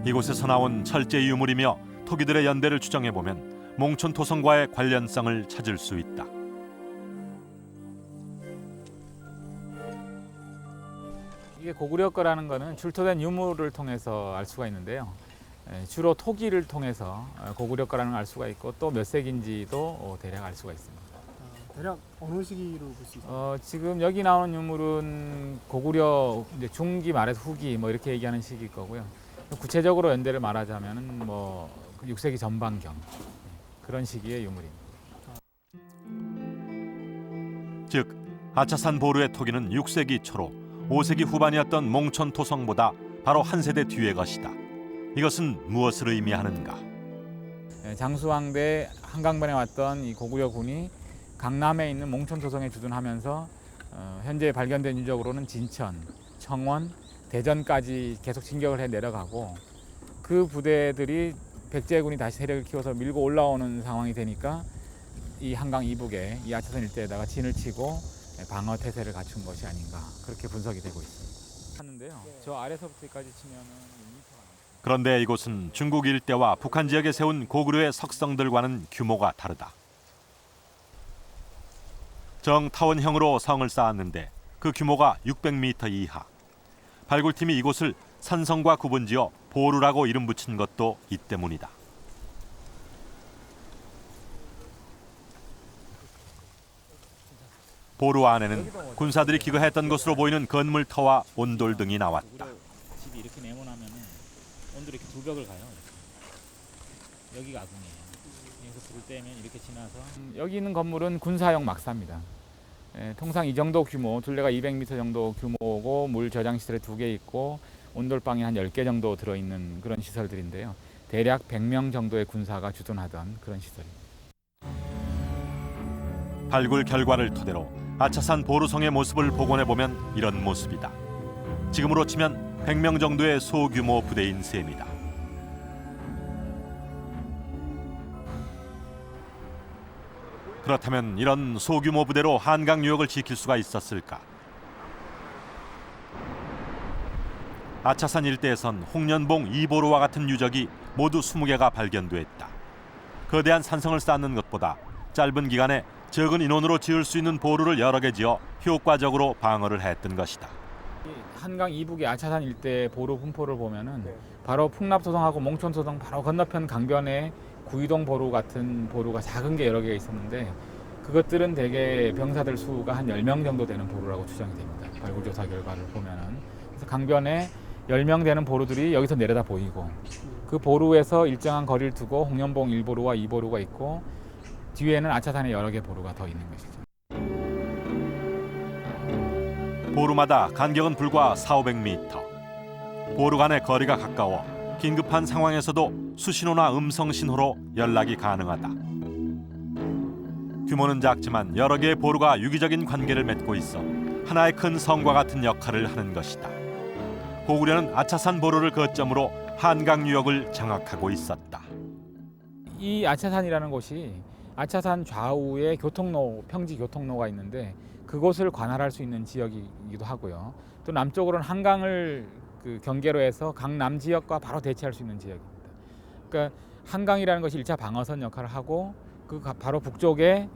이곳에서 나온 철제 유물이며 토기들의 연대를 추정해 보면 몽촌토성과의 관련성을 찾을 수 있다. 이게 고구려 거라는 거는 출토된 유물을 통해서 알 수가 있는데요. 주로 토기를 통해서 고구려 거라는 걸 알 수가 있고 또 몇 세기인지도 대략 알 수가 있습니다. 대략 어느 시기로 볼 수 있어요? 지금 여기 나오는 유물은 고구려 이제 중기 말에서 후기 뭐 이렇게 얘기하는 시기일 거고요. 구체적으로 연대를 말하자면은 뭐 6세기 전반경 그런 시기의 유물입니다. 즉 아차산 보루의 토기는 6세기 초로 5세기 후반이었던 몽촌토성보다 바로 한 세대 뒤의 것이다. 이것은 무엇을 의미하는가? 장수왕대 한강변에 왔던 이 고구려군이 강남에 있는 몽촌토성에 주둔하면서 현재 발견된 유적으로는 진천, 청원, 대전까지 계속 진격을 해 내려가고 그 부대들이 백제군이 다시 세력을 키워서 밀고 올라오는 상황이 되니까 이 한강 이북에 이 아차산 일대에다가 진을 치고 방어 태세를 갖춘 것이 아닌가 그렇게 분석이 되고 있습니다. 하는데요. 저 아래서부터 여기까지 치면은 6m가. 그런데 이곳은 중국 일대와 북한 지역에 세운 고구려의 석성들과는 규모가 다르다. 정타원형으로 성을 쌓았는데 그 규모가 600m 이하. 발굴팀이 이곳을 산성과 구분지어 보루라고 이름 붙인 것도 이 때문이다. 보루 안에는 군사들이 기거했던 것으로 보이는 건물터와 온돌 등이 나왔다. 집이 이렇게 네모나면은 온돌이 이렇게 두 벽을 가요. 이렇게. 여기가 아궁이에요. 여기서 불을 떼면 이렇게 지나서 여기 있는 건물은 군사용 막사입니다. 통상 이 정도 규모, 둘레가 200m 정도 규모고 물 저장 시설에 2개 있고 온돌방이 한 10개 정도 들어있는 그런 시설들인데요. 대략 100명 정도의 군사가 주둔하던 그런 시설입니다. 발굴 결과를 토대로 아차산 보루성의 모습을 복원해보면 이런 모습이다. 지금으로 치면 100명 정도의 소규모 부대인 셈이다. 그렇다면 이런 소규모 부대로 한강 유역을 지킬 수가 있었을까? 아차산 일대에선 홍련봉 이보루와 같은 유적이 모두 20개가 발견됐다. 거대한 산성을 쌓는 것보다 짧은 기간에 적은 인원으로 지을 수 있는 보루를 여러 개 지어 효과적으로 방어를 했던 것이다. 한강 이북의 아차산 일대 보루 분포를 보면은 바로 풍납토성하고 몽촌토성 바로 건너편 강변에 구이동 보루 같은 보루가 작은 게 여러 개가 있었는데 그것들은 대개 병사들 수가 한 10명 정도 되는 보루라고 추정이 됩니다. 발굴 조사 결과를 보면은. 그래서 강변에 10명 되는 보루들이 여기서 내려다 보이고 그 보루에서 일정한 거리를 두고 홍련봉 1보루와 2보루가 있고 뒤에는 아차산에 여러 개 보루가 더 있는 것이죠. 보루마다 간격은 불과 400~500m. 보루 간의 거리가 가까워 긴급한 상황에서도 수신호나 음성 신호로 연락이 가능하다. 규모는 작지만 여러 개의 보루가 유기적인 관계를 맺고 있어 하나의 큰 성과 같은 역할을 하는 것이다. 고구려는 아차산 보루를 거점으로 한강 유역을 장악하고 있었다. 이 아차산이라는 곳이 아차산 좌우에 교통로, 평지 교통로가 있는데 그곳을 관할할 수 있는 지역이기도 하고요. 또 남쪽으로는 한강을 경계로 해서 강남 지역과 바로 대치할 수 있는 지역입니다. 그러니까 한강이라는 것이 1차 방어선 역할을 하고 그 바로 북쪽에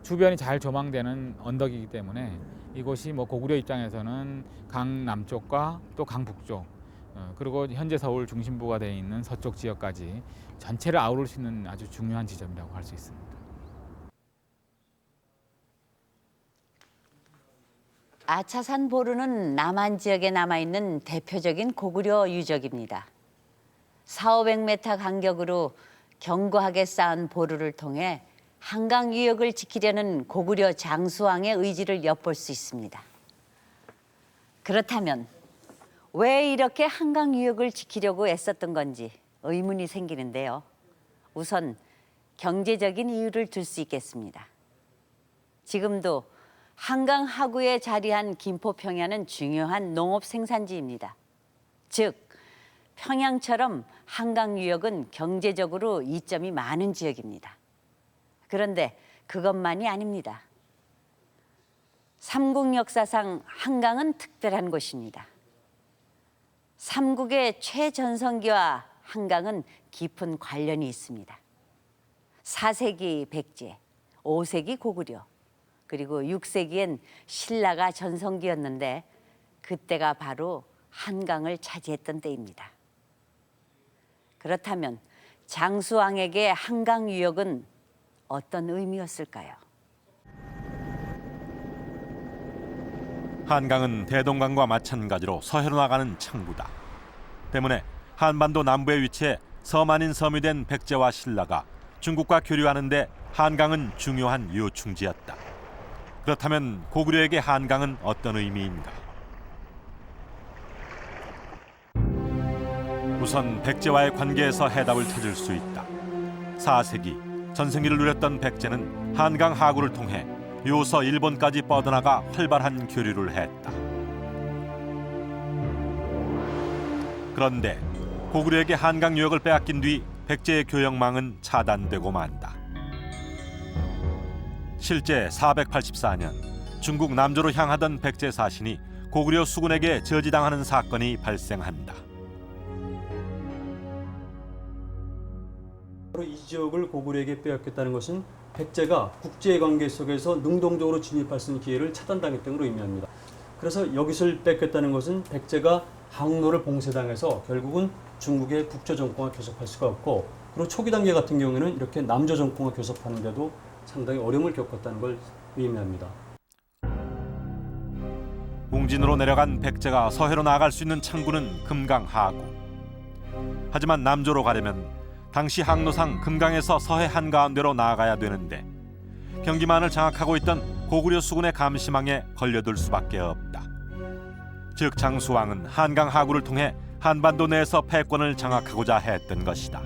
주변이 잘 조망되는 언덕이기 때문에 이곳이 고구려 입장에서는 강 남쪽과 또 강 북쪽 그리고 현재 서울 중심부가 되어 있는 서쪽 지역까지 전체를 아우를 수 있는 아주 중요한 지점이라고 할 수 있습니다. 아차산 보루는 남한 지역에 남아있는 대표적인 고구려 유적입니다. 400~500m 간격으로 견고하게 쌓은 보루를 통해 한강 유역을 지키려는 고구려 장수왕의 의지를 엿볼 수 있습니다. 그렇다면 왜 이렇게 한강 유역을 지키려고 애썼던 건지 의문이 생기는데요. 우선 경제적인 이유를 들 수 있겠습니다. 지금도 한강 하구에 자리한 김포 평야는 중요한 농업 생산지입니다. 즉 평양처럼 한강 유역은 경제적으로 이점이 많은 지역입니다. 그런데 그것만이 아닙니다. 삼국 역사상 한강은 특별한 곳입니다. 삼국의 최전성기와 한강은 깊은 관련이 있습니다. 4세기 백제, 5세기 고구려, 그리고 6세기엔 신라가 전성기였는데 그때가 바로 한강을 차지했던 때입니다. 그렇다면 장수왕에게 한강 유역은 어떤 의미였을까요? 한강은 대동강과 마찬가지로 서해로 나가는 창구다. 때문에 한반도 남부에 위치해 섬 아닌 섬이 된 백제와 신라가 중국과 교류하는 데 한강은 중요한 요충지였다. 그렇다면 고구려에게 한강은 어떤 의미인가? 우선 백제와의 관계에서 해답을 찾을 수 있다. 4세기 전성기를 누렸던 백제는 한강 하구를 통해 요서 일본까지 뻗어나가 활발한 교류를 했다. 그런데 고구려에게 한강 유역을 빼앗긴 뒤 백제의 교역망은 차단되고 만다. 실제 484년 중국 남조로 향하던 백제 사신이 고구려 수군에게 저지당하는 사건이 발생한다. 바로 이 지역을 고구려에게 빼앗겼다는 것은 백제가 국제관계 속에서 능동적으로 진입할 수 있는 기회를 차단당했던 것으로 의미합니다. 그래서 여기서 뺏겼다는 것은 백제가 항로를 봉쇄당해서 결국은 중국의 북조 정권과 교섭할 수가 없고, 그리고 초기 단계 같은 경우에는 이렇게 남조 정권과 교섭하는데도 상당히 어려움을 겪었다는 걸 의미합니다. 웅진으로 내려간 백제가 서해로 나아갈 수 있는 창구는 금강 하구. 하지만 남조로 가려면 당시 항로상 금강에서 서해 한가운데로 나아가야 되는데 경기만을 장악하고 있던 고구려 수군의 감시망에 걸려들 수밖에 없다. 즉 장수왕은 한강 하구를 통해 한반도 내에서 패권을 장악하고자 했던 것이다.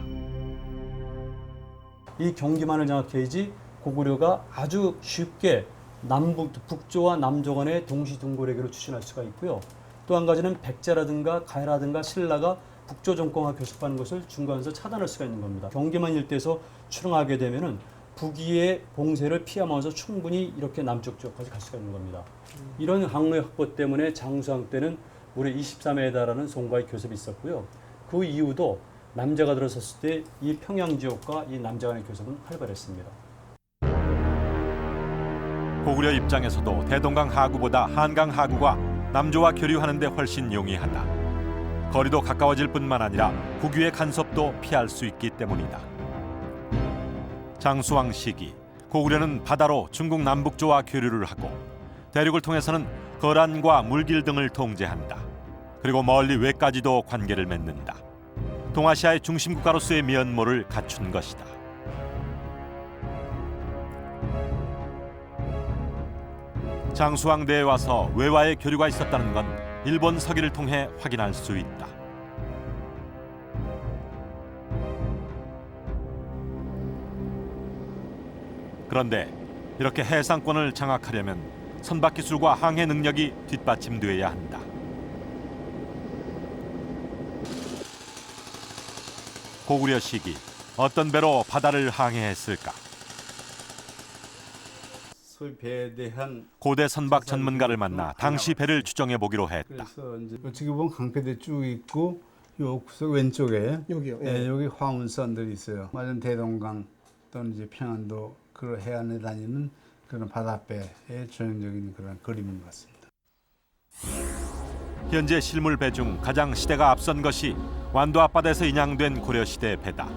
이 경기만을 장악해야지 고구려가 아주 쉽게 북조와 남조 간의 동시동고래기로 추진할 수가 있고요. 또 한 가지는 백제라든가 가야라든가 신라가 북조 정권과 교섭하는 것을 중간에서 차단할 수가 있는 겁니다. 경기만 일대에서 출항하게 되면은 북위의 봉쇄를 피하면서 충분히 이렇게 남쪽 지역까지 갈 수가 있는 겁니다. 이런 항로의 확보 때문에 장수왕 때는 무려 23회에 달하는 송과의 교섭이 있었고요. 그 이후도 남자가 들어섰을 때 이 평양 지역과 이 남자 간의 교섭은 활발했습니다. 고구려 입장에서도 대동강 하구보다 한강 하구가 남조와 교류하는 데 훨씬 용이하다. 거리도 가까워질 뿐만 아니라 국유의 간섭도 피할 수 있기 때문이다. 장수왕 시기 고구려는 바다로 중국 남북조와 교류를 하고 대륙을 통해서는 거란과 물길 등을 통제한다. 그리고 멀리 외까지도 관계를 맺는다. 동아시아의 중심 국가로서의 면모를 갖춘 것이다. 장수왕대에 와서 외와의 교류가 있었다는 건 일본 서기를 통해 확인할 수 있다. 그런데 이렇게 해상권을 장악하려면 선박 기술과 항해 능력이 뒷받침되어야 한다. 고구려 시기 어떤 배로 바다를 항해했을까? 소위 배에 대한 고대 선박 전문가를 만나 당시 배를 추정해 보기로 했다. 그래서 이제 어떻게 보면 강패대 쭉 있고 요 구석 왼쪽에 여기요. 예, 여기 화운선들이 있어요. 맞은 대동강 또는 이제 평안도 그 해안에 다니는 그런 바다배의 전형적인 그런 그림인 것 같습니다. 현재 실물 배 중 가장 시대가 앞선 것이 완도 앞바다에서 인양된 고려시대 배다.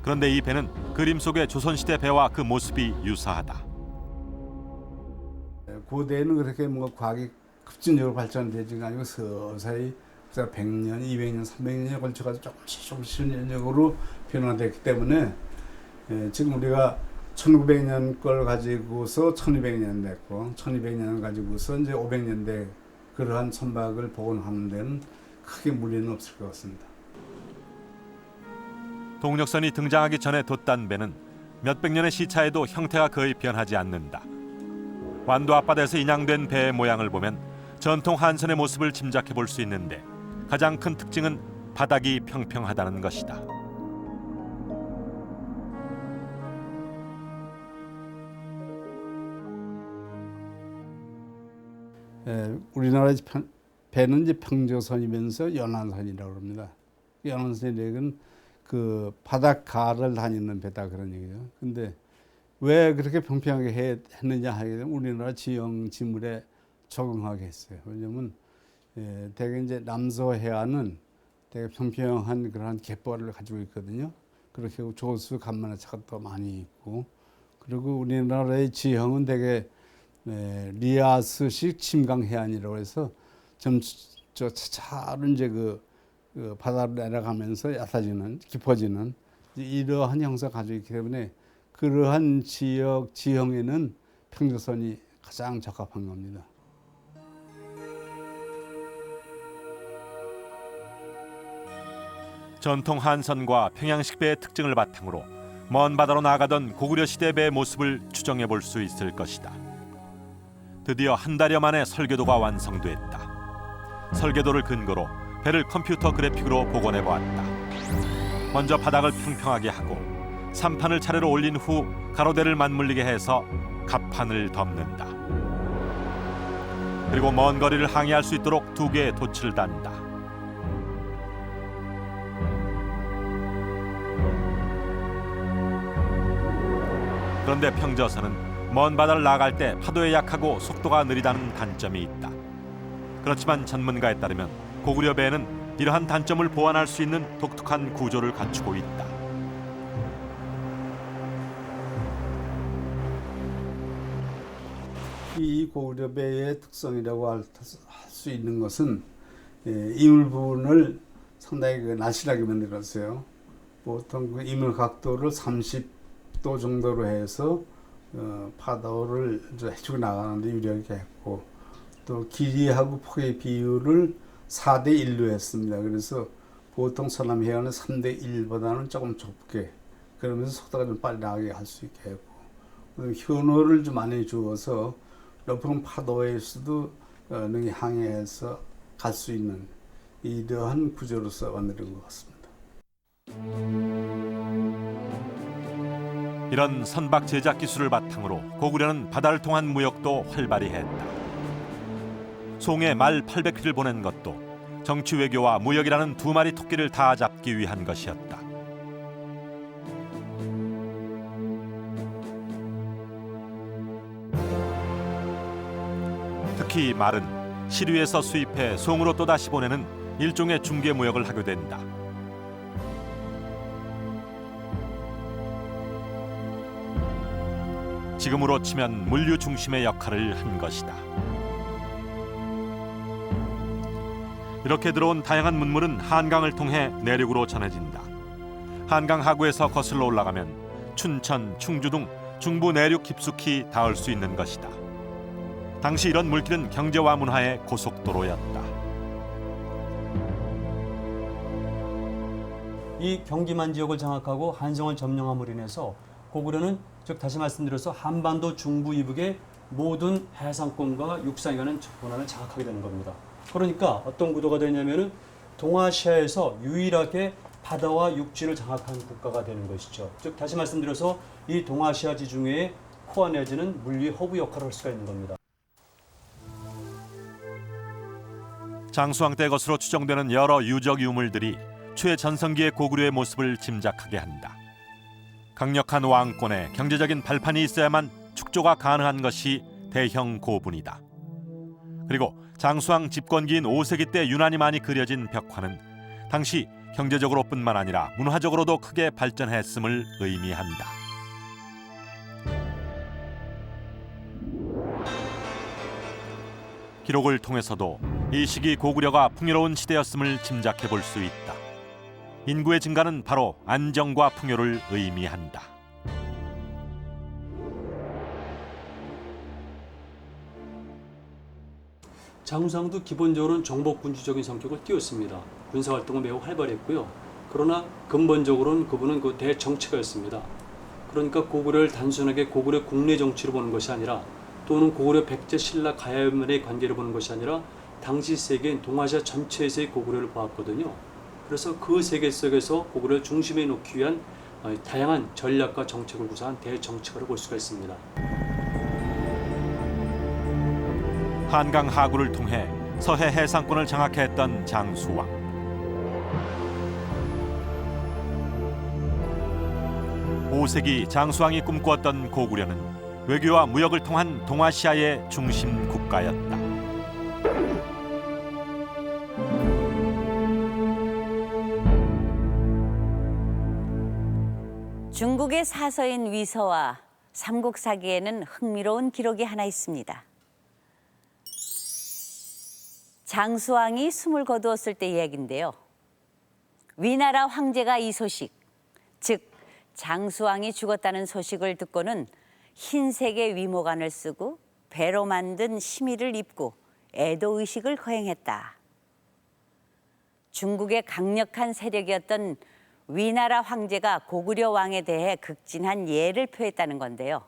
그런데 이 배는 그림 속의 조선시대 배와 그 모습이 유사하다. 고대에는 그렇게 뭐 과학이 급진적으로 발전되지가 아니고 서서히 100년, 200년, 300년에 걸쳐가지고 조금씩 연역으로 변화됐기 때문에 지금 우리가 1900년 걸 가지고서 1200년 됐고 1200년을 가지고서 이제 500년대 그러한 선박을 복원하는 데는 크게 무리는 없을 것 같습니다. 동력선이 등장하기 전에 돛단 배는 몇백 년의 시차에도 형태가 거의 변하지 않는다. 완도 앞바다에서 인양된 배의 모양을 보면 전통 한선의 모습을 짐작해 볼 수 있는데 가장 큰 특징은 바닥이 평평하다는 것이다. 우리나라 배는 이제 평저선이면서 연안선이라고 합니다. 연안선이라는 그 바닷가를 다니는 배다 그런 얘기죠. 근데 왜 그렇게 평평하게 했느냐 하게 되면 우리나라 지형 지물에 적응하게 했어요. 왜냐면 대개 이제 남서 해안은 되게 평평한 그런 갯벌을 가지고 있거든요. 그렇게 조수 간만화차가 더 많이 있고, 그리고 우리나라의 지형은 되게 리아스식 침강 해안이라고 해서 좀 차차로 이제 그 바다로 내려가면서 얕아지는 깊어지는 이러한 형상을 가지고 있기 때문에 그러한 지역 지형에는 평저선이 가장 적합한 겁니다. 전통 한선과 평양식 배의 특징을 바탕으로 먼 바다로 나아가던 고구려 시대 배의 모습을 추정해 볼 수 있을 것이다. 드디어 한 달여 만에 설계도가 완성됐다. 설계도를 근거로 배를 컴퓨터 그래픽으로 복원해 보았다. 먼저 바닥을 평평하게 하고 삼판을 차례로 올린 후 가로대를 맞물리게 해서 갑판을 덮는다. 그리고 먼 거리를 항해할 수 있도록 2개의 돛을 단다. 그런데 평저선은 먼 바다를 나갈 때 파도에 약하고 속도가 느리다는 단점이 있다. 그렇지만 전문가에 따르면 고구려 배는 이러한 단점을 보완할 수 있는 독특한 구조를 갖추고 있다. 이 고구려 배의 특성이라고 할 수 있는 것은 이물 부분을 상당히 날씬하게 만들었어요. 보통 그 이물 각도를 30도 정도로 해서 파도를 해주고 나가는데 유리하게 했고, 또 길이하고 폭의 비율을 4대 1로 했습니다. 그래서 보통 서남 해안은 3대 1보다는 조금 좁게, 그러면서 속도가 좀 빨리 나가게 할 수 있게 했고, 현호를 좀 많이 주어서 높은 파도에서도 능히 항해해서 갈 수 있는 이러한 구조로서 만드는 것 같습니다. 이런 선박 제작 기술을 바탕으로 고구려는 바다를 통한 무역도 활발히 했다. 송에 말 800피를 보낸 것도 정치 외교와 무역이라는 2마리 토끼를 다 잡기 위한 것이었다. 특히 말은 시류에서 수입해 송으로 또다시 보내는 일종의 중개 무역을 하게 된다. 지금으로 치면 물류 중심의 역할을 한 것이다. 이렇게 들어온 다양한 문물은 한강을 통해 내륙으로 전해진다. 한강 하구에서 거슬러 올라가면 춘천, 충주 등 중부 내륙 깊숙이 닿을 수 있는 것이다. 당시 이런 물길은 경제와 문화의 고속도로였다. 이 경기만 지역을 장악하고 한성을 점령함으로 인해서 고구려는 즉 다시 말씀드려서 한반도 중부 이북의 모든 해상권과 육상에 관한 권한을 장악하게 되는 겁니다. 그러니까 어떤 구도가 되냐면은 동아시아에서 유일하게 바다와 육지를 장악한 국가가 되는 것이죠. 즉 다시 말씀드려서 이 동아시아 지중해의 코어 내지는 물리 허브 역할을 할 수가 있는 겁니다. 장수왕 때 것으로 추정되는 여러 유적 유물들이 최전성기의 고구려의 모습을 짐작하게 한다. 강력한 왕권에 경제적인 발판이 있어야만 축조가 가능한 것이 대형 고분이다. 그리고 장수왕 집권기인 5세기 때 유난히 많이 그려진 벽화는 당시 경제적으로뿐만 아니라 문화적으로도 크게 발전했음을 의미한다. 기록을 통해서도 이 시기 고구려가 풍요로운 시대였음을 짐작해 볼 수 있다. 인구의 증가는 바로 안정과 풍요를 의미한다. 장수왕도 기본적으로는 정복군주적인 성격을 띄웠습니다. 군사활동은 매우 활발했고요. 그러나 근본적으로는 그분은 그 대정치가였습니다. 그러니까 고구려를 단순하게 고구려 국내 정치로 보는 것이 아니라 또는 고구려 백제 신라 가야만의 관계를 보는 것이 아니라 당시 세계인 동아시아 전체에서의 고구려를 보았거든요. 그래서 그 세계 속에서 고구려를 중심에 놓기 위한 다양한 전략과 정책을 구사한 대정치가로 볼 수가 있습니다. 한강 하구를 통해 서해 해상권을 장악했던 장수왕. (5세기) 장수왕이 꿈꾸었던 고구려는 외교와 무역을 통한 동아시아의 중심 국가였다. 중국의 사서인 위서와 삼국사기에는 흥미로운 기록이 하나 있습니다. 장수왕이 숨을 거두었을 때 이야기인데요. 위나라 황제가 이 소식, 즉 장수왕이 죽었다는 소식을 듣고는 흰색의 위모관을 쓰고 배로 만든 심의를 입고 애도의식을 거행했다. 중국의 강력한 세력이었던 위나라 황제가 고구려 왕에 대해 극진한 예를 표했다는 건데요.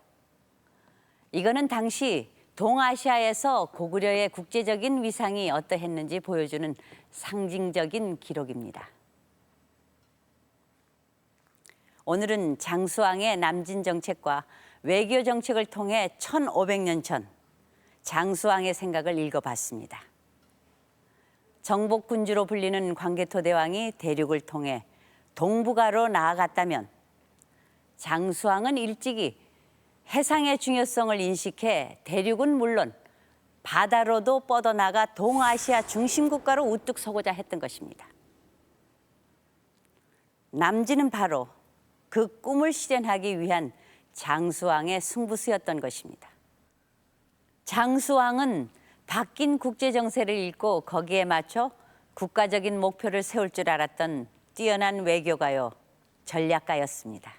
이거는 당시 동아시아에서 고구려의 국제적인 위상이 어떠했는지 보여주는 상징적인 기록입니다. 오늘은 장수왕의 남진 정책과 외교 정책을 통해 1500년 전 장수왕의 생각을 읽어봤습니다. 정복군주로 불리는 광개토대왕이 대륙을 통해 동북아로 나아갔다면 장수왕은 일찍이 해상의 중요성을 인식해 대륙은 물론 바다로도 뻗어나가 동아시아 중심국가로 우뚝 서고자 했던 것입니다. 남진은 바로 그 꿈을 실현하기 위한 장수왕의 승부수였던 것입니다. 장수왕은 바뀐 국제 정세를 읽고 거기에 맞춰 국가적인 목표를 세울 줄 알았던 뛰어난 외교가요, 전략가였습니다.